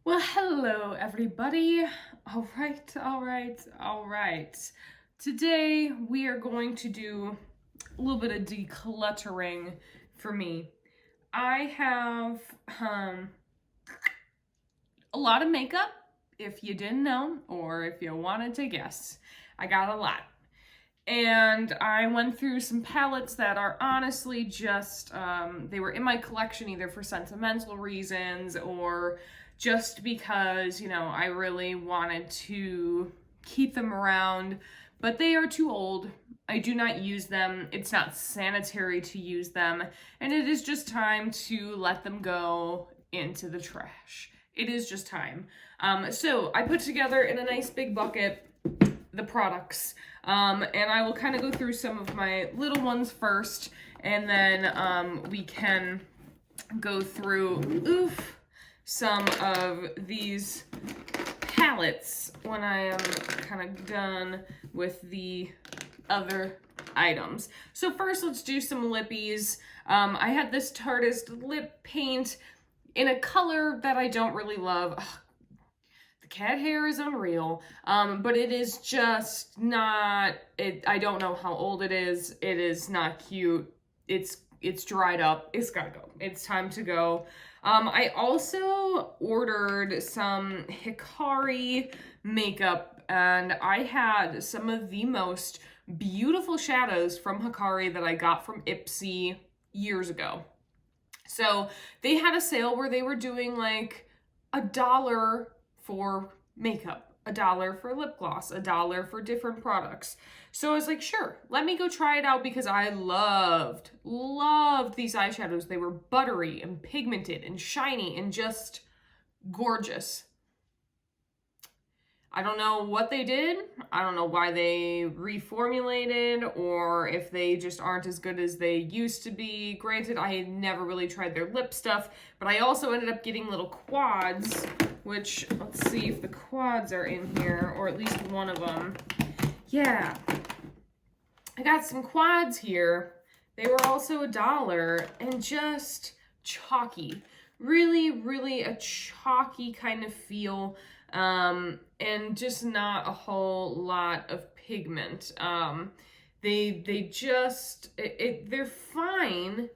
Well, hello everybody. All right. Today we are going to do a little bit of decluttering for me. I have a lot of makeup, if you didn't know, or if you wanted to guess. I got a lot. And I went through some palettes that are honestly just, they were in my collection either for sentimental reasons or just because, I really wanted to keep them around, but they are too old. I do not use them. It's not sanitary to use them, and it is just time to let them go into the trash. It is just time. So I put together in a nice big bucket the products. And I will kind of go through some of my little ones first, and then we can go through some of these palettes when I am kind of done with the other items. So first, let's do some lippies. I had this Tartist lip paint in a color that I don't really love. Ugh, the cat hair is unreal, but it is just not, I don't know how old it is. It is not cute. It's dried up. It's gotta go. It's time to go. I also ordered some Hikari makeup, and I had some of the most beautiful shadows from Hikari that I got from Ipsy years ago. So they had a sale where they were doing like $1 for makeup, $1 for lip gloss, $1 for different products. So I was like, sure, let me go try it out because I loved these eyeshadows. They were buttery and pigmented and shiny and just gorgeous. I don't know what they did. I don't know why they reformulated or if they just aren't as good as they used to be. Granted, I had never really tried their lip stuff, but I also ended up getting little quads, which let's see if the quads are in here, or at least one of them. Yeah, I got some quads here. They were also $1 and just chalky. Really, really a chalky kind of feel. And just not a whole lot of pigment. They just, they're fine,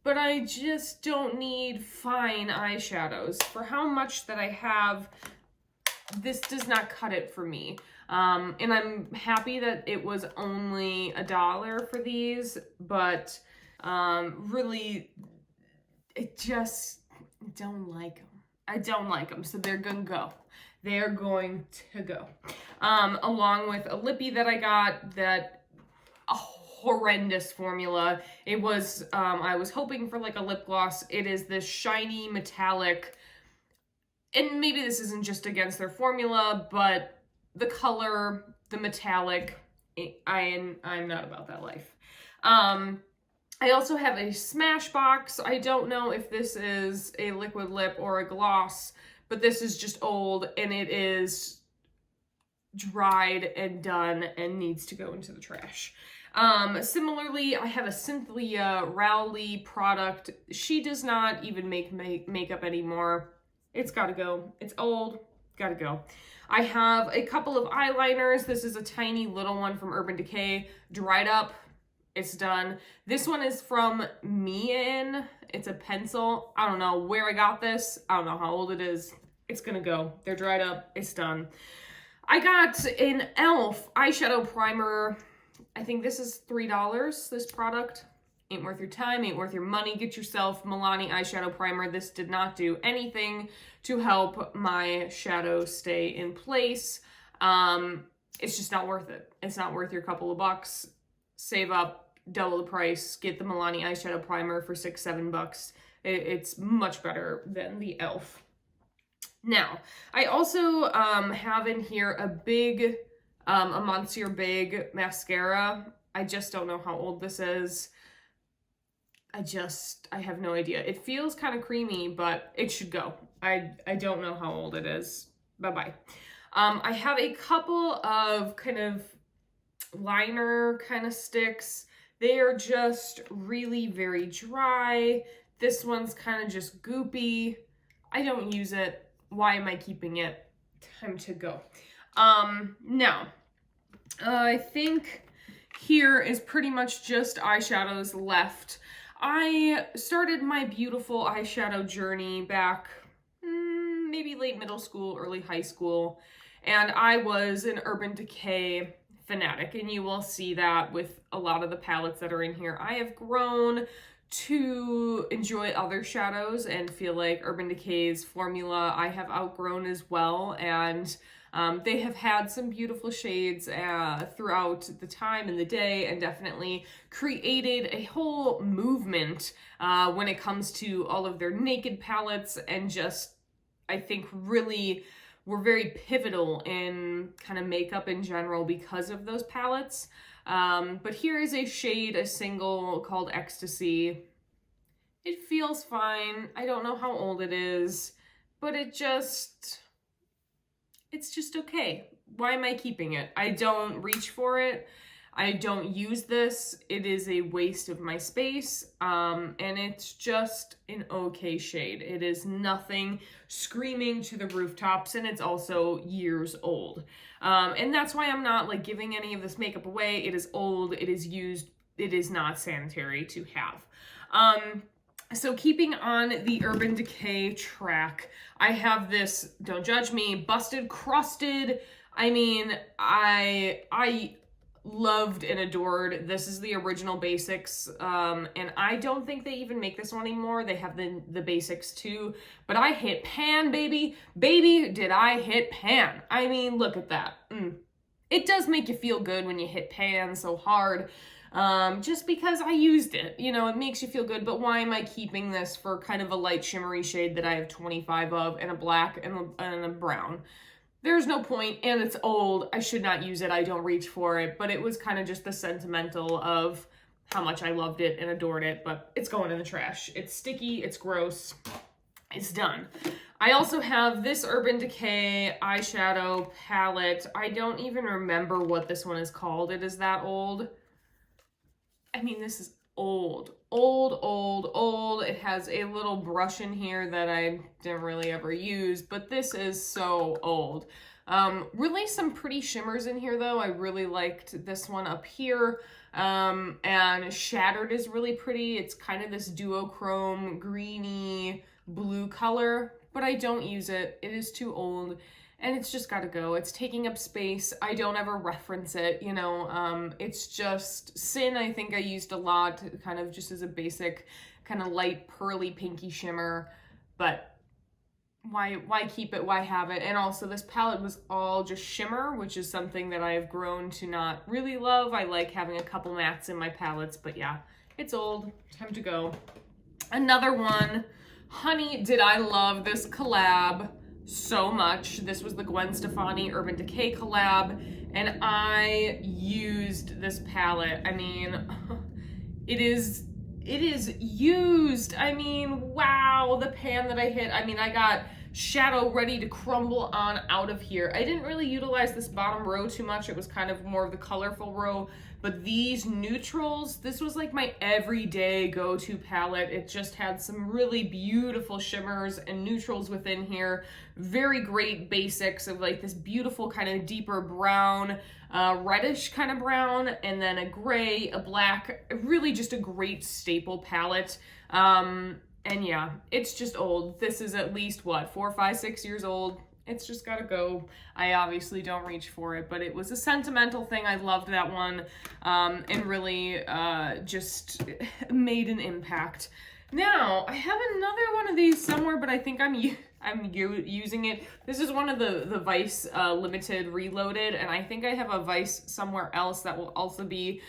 but I just don't need fine eyeshadows. For how much that I have, this does not cut it for me. And I'm happy that it was only $1 for these, but really, it just, don't like them. I don't like them, so they're gonna go. They're going to go. Along with a lippy that I got, that a horrendous formula. It was, I was hoping for like a lip gloss. It is this shiny metallic, and maybe this isn't just against their formula, but the color, the metallic, I'm not about that life. I also have a Smashbox. I don't know if this is a liquid lip or a gloss, but this is just old and it is dried and done and needs to go into the trash. Similarly, I have a Cynthia Rowley product. She does not even make makeup anymore. It's gotta go. It's old, gotta go. I have a couple of eyeliners. This is a tiny little one from Urban Decay, dried up. It's done. This one is from Mean. It's a pencil. I don't know where I got this. I don't know how old it is. It's gonna go. They're dried up. It's done. I got an e.l.f. eyeshadow primer. I think this is $3, this product. Ain't worth your time, ain't worth your money. Get yourself Milani eyeshadow primer. This did not do anything to help my shadow stay in place. It's just not worth it. It's not worth your couple of bucks. Save up, double the price, get the Milani eyeshadow primer for $6, $7. It's much better than the e.l.f. Now, I also have in here a big, a Monsieur Big mascara. I just don't know how old this is. I have no idea. It feels kind of creamy, but it should go. I don't know how old it is. Bye-bye. I have a couple of kind of liner kind of sticks. They are just really very dry. This one's kind of just goopy. I don't use it. why am I keeping it? Time to go. Now, I think here is pretty much just eyeshadows left. I started my beautiful eyeshadow journey back maybe late middle school, early high school, and I was an Urban Decay fanatic, and you will see that with a lot of the palettes that are in here. I have grown to enjoy other shadows and feel like Urban Decay's formula I have outgrown as well, and they have had some beautiful shades throughout the time and the day, and definitely created a whole movement when it comes to all of their naked palettes, and just, I think, really were very pivotal in kind of makeup in general because of those palettes. But here is a shade, a single called Ecstasy. It feels fine. I don't know how old it is, but it's just okay. Why am I keeping it? I don't reach for it. I don't use this. It is a waste of my space, and it's just an okay shade. It is nothing screaming to the rooftops, and it's also years old. And that's why I'm not like giving any of this makeup away. It is old, it is used, it is not sanitary to have. So keeping on the Urban Decay track, I have this, don't judge me, Busted Crusted. I mean, I loved and adored. This is the original basics, and I don't think they even make this one anymore. They have the basics too, but I hit pan, baby. Baby, did I hit pan. I mean, look at that. It does make you feel good when you hit pan so hard, just because I used it. You know, it makes you feel good, but why am I keeping this for kind of a light shimmery shade that I have 25 of, and a black and a brown? There's no point, and it's old. I should not use it. I don't reach for it, but it was kind of just the sentimental of how much I loved it and adored it, but it's going in the trash. It's sticky, it's gross, it's done. I also have this Urban Decay eyeshadow palette. I don't even remember what this one is called. It is that old. I mean, this is old. It has a little brush in here that I didn't really ever use, but this is so old. Really some pretty shimmers in here though. I really liked this one up here. And Shattered is really pretty. It's kind of this duochrome greeny blue color, but I don't use it. It is too old. And it's just gotta go. It's taking up space. I don't ever reference it, you know. It's just Sin, I think I used a lot, kind of just as a basic, kind of light, pearly, pinky shimmer. But why keep it? Why have it? And also this palette was all just shimmer, which is something that I've grown to not really love. I like having a couple mattes in my palettes, but yeah, it's old. Time to go. Another one. Honey, did I love this collab so much. This was the Gwen Stefani Urban Decay collab, and I used this palette. I mean, it is used. I mean, wow, the pan that I hit. I mean, I got shadow ready to crumble on out of here. I didn't really utilize this bottom row too much. It was kind of more of the colorful row, but these neutrals, this was like my everyday go-to palette. It just had some really beautiful shimmers and neutrals within here. Very great basics of like this beautiful kind of deeper brown, reddish kind of brown, and then a gray, a black, really just a great staple palette. And yeah, it's just old. This is at least, what, 4, 5, 6 years old. It's just gotta go. I obviously don't reach for it, but it was a sentimental thing. I loved that one, and really just made an impact. Now, I have another one of these somewhere, but I think I'm using it. This is one of the Vice Limited Reloaded, and I think I have a Vice somewhere else that will also be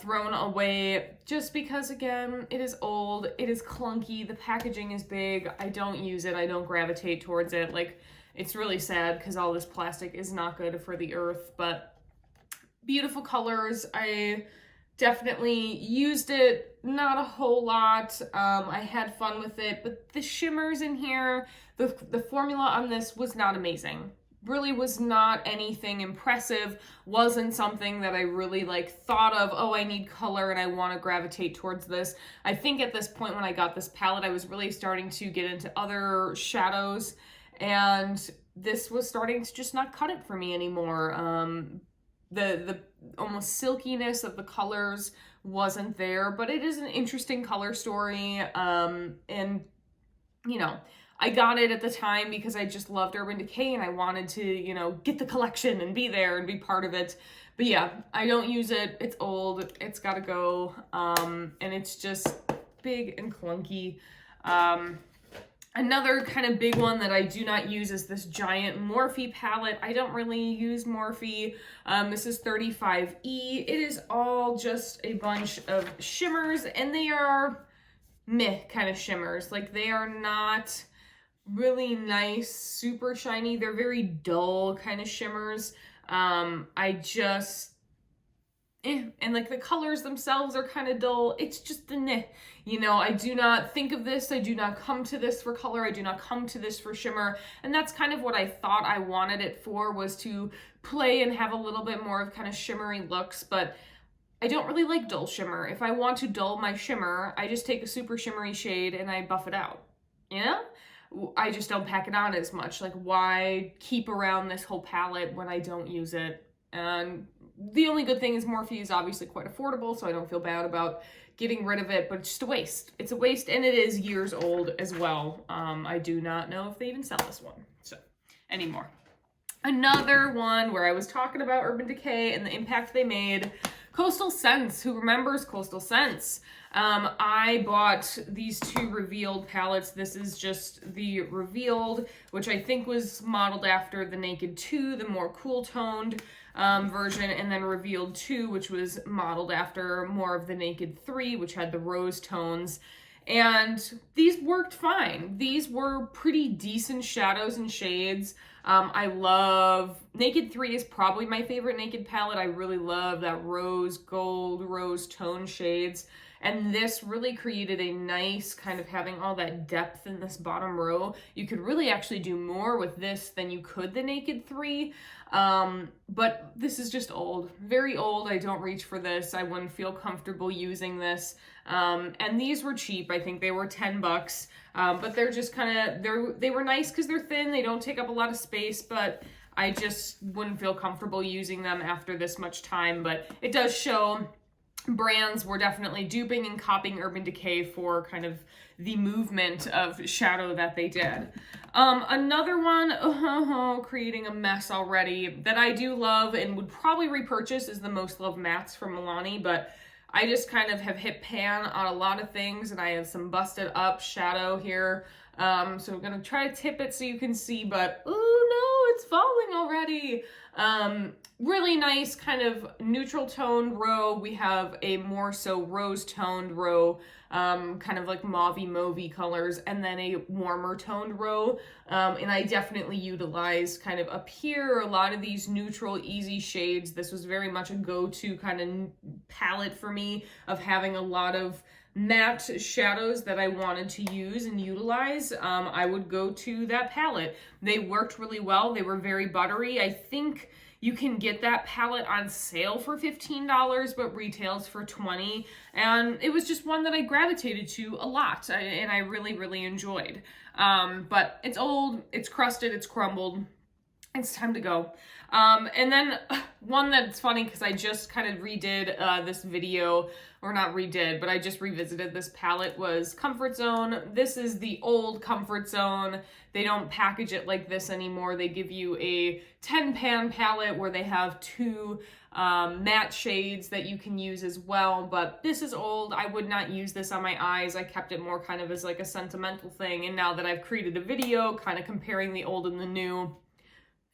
thrown away, just because, again, it is old, it is clunky, the packaging is big, I don't use it, I don't gravitate towards it. Like, it's really sad because all this plastic is not good for the earth, but beautiful colors. I definitely used it, not a whole lot. I had fun with it, but the shimmers in here, the formula on this was not amazing. Really was not anything impressive, wasn't something that I really like thought of, oh, I need color and I want to gravitate towards this. I think at this point when I got this palette, I was really starting to get into other shadows, and this was starting to just not cut it for me anymore. The almost silkiness of the colors wasn't there, but it is an interesting color story. And you know, I got it at the time because I just loved Urban Decay and I wanted to, you know, get the collection and be there and be part of it. But yeah, I don't use it. It's old. It's got to go. And it's just big and clunky. Another kind of big one that I do not use is this giant Morphe palette. I don't really use Morphe. This is 35E. It is all just a bunch of shimmers, and they are meh kind of shimmers. Like, they are not really nice, super shiny. They're very dull kind of shimmers. I just and like the colors themselves are kind of dull. It's just the meh. You know, I do not think of this. I do not come to this for color. I do not come to this for shimmer. And that's kind of what I thought I wanted it for, was to play and have a little bit more of kind of shimmery looks. But I don't really like dull shimmer. If I want to dull my shimmer, I just take a super shimmery shade and I buff it out. You know? I just don't pack it on as much. Like, why keep around this whole palette when I don't use it? And the only good thing is Morphe is obviously quite affordable, so I don't feel bad about getting rid of it, but it's just a waste. It's a waste, and it is years old as well. I do not know if they even sell this one anymore. Another one where I was talking about Urban Decay and the impact they made, Coastal Scents. Who remembers Coastal Scents? I bought these two Revealed palettes. This is just the Revealed, which I think was modeled after the Naked 2, the more cool toned version, and then Revealed 2, which was modeled after more of the Naked 3, which had the rose tones. And these worked fine. These were pretty decent shadows and shades. I love, Naked 3 is probably my favorite Naked palette. I really love that rose gold, rose tone shades. And this really created a nice kind of having all that depth in this bottom row. You could really actually do more with this than you could the Naked 3. But this is just old, very old. I don't reach for this. I wouldn't feel comfortable using this. And these were cheap. I think they were $10. But they're just kind of, they were nice because they're thin. They don't take up a lot of space, but I just wouldn't feel comfortable using them after this much time. But it does show brands were definitely duping and copying Urban Decay for kind of the movement of shadow that they did. Another one, creating a mess already, that I do love and would probably repurchase is the Most Loved Mattes from Milani, but I just kind of have hit pan on a lot of things, and I have some busted up shadow here. So I'm gonna try to tip it so you can see, but oh no, it's falling already. Really nice kind of neutral toned row. We have a more so rose toned row, kind of like mauvey colors, and then a warmer toned row. And I definitely utilized kind of up here a lot of these neutral, easy shades. This was very much a go-to kind of palette for me, of having a lot of matte shadows that I wanted to use and utilize. I would go to that palette. They worked really well. They were very buttery. I think you can get that palette on sale for $15, but retails for $20. And it was just one that I gravitated to a lot, and I really, really enjoyed. But it's old, it's crusted, it's crumbled. It's time to go. And then one that's funny because I just kind of redid this video, or not redid, but I just revisited this palette, was Comfort Zone. This is the old Comfort Zone. They don't package it like this anymore. They give you a 10-pan palette where they have two matte shades that you can use as well, but this is old. I would not use this on my eyes. I kept it more kind of as like a sentimental thing, and now that I've created a video kind of comparing the old and the new,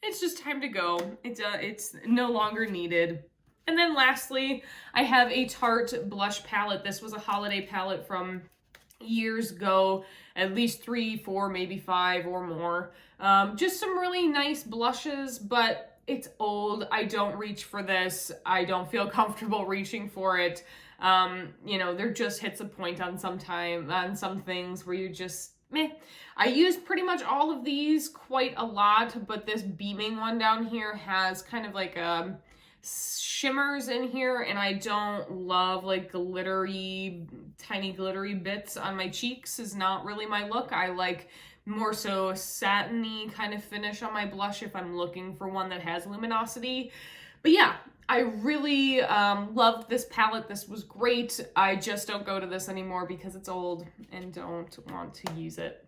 it's just time to go. It's no longer needed. And then lastly, I have a Tarte blush palette. This was a holiday palette from years ago, at least 3, 4, maybe 5 or more. Just some really nice blushes, but it's old. I don't reach for this. I don't feel comfortable reaching for it. You know, there just hits a point on some things where you just meh. I used pretty much all of these quite a lot, but this beaming one down here has kind of like shimmers in here, and I don't love like glittery, tiny glittery bits on my cheeks. Is not really my look. I like more so satiny kind of finish on my blush if I'm looking for one that has luminosity. But yeah, I really loved this palette. This was great. I just don't go to this anymore because it's old and don't want to use it.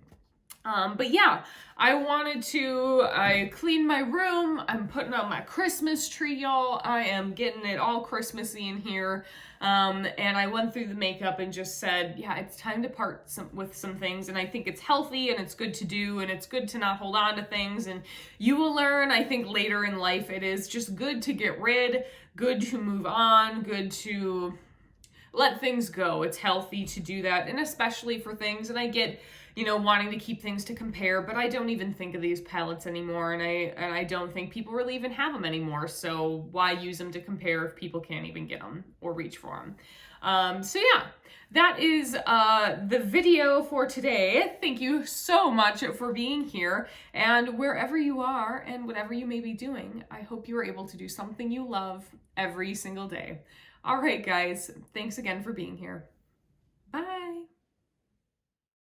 But yeah, I cleaned my room. I'm putting up my Christmas tree, y'all. I am getting it all Christmassy in here. And I went through the makeup and just said, yeah, it's time to part with some things. And I think it's healthy and it's good to do, and it's good to not hold on to things. And you will learn, I think later in life, it is just good to get rid, good to move on, good to let things go. It's healthy to do that. And especially for things, and I get, you know, wanting to keep things to compare, but I don't even think of these palettes anymore, and I don't think people really even have them anymore, so why use them to compare if people can't even get them or reach for them? So yeah, that is the video for today. Thank you so much for being here, and wherever you are and whatever you may be doing, I hope you are able to do something you love every single day. All right, guys, thanks again for being here.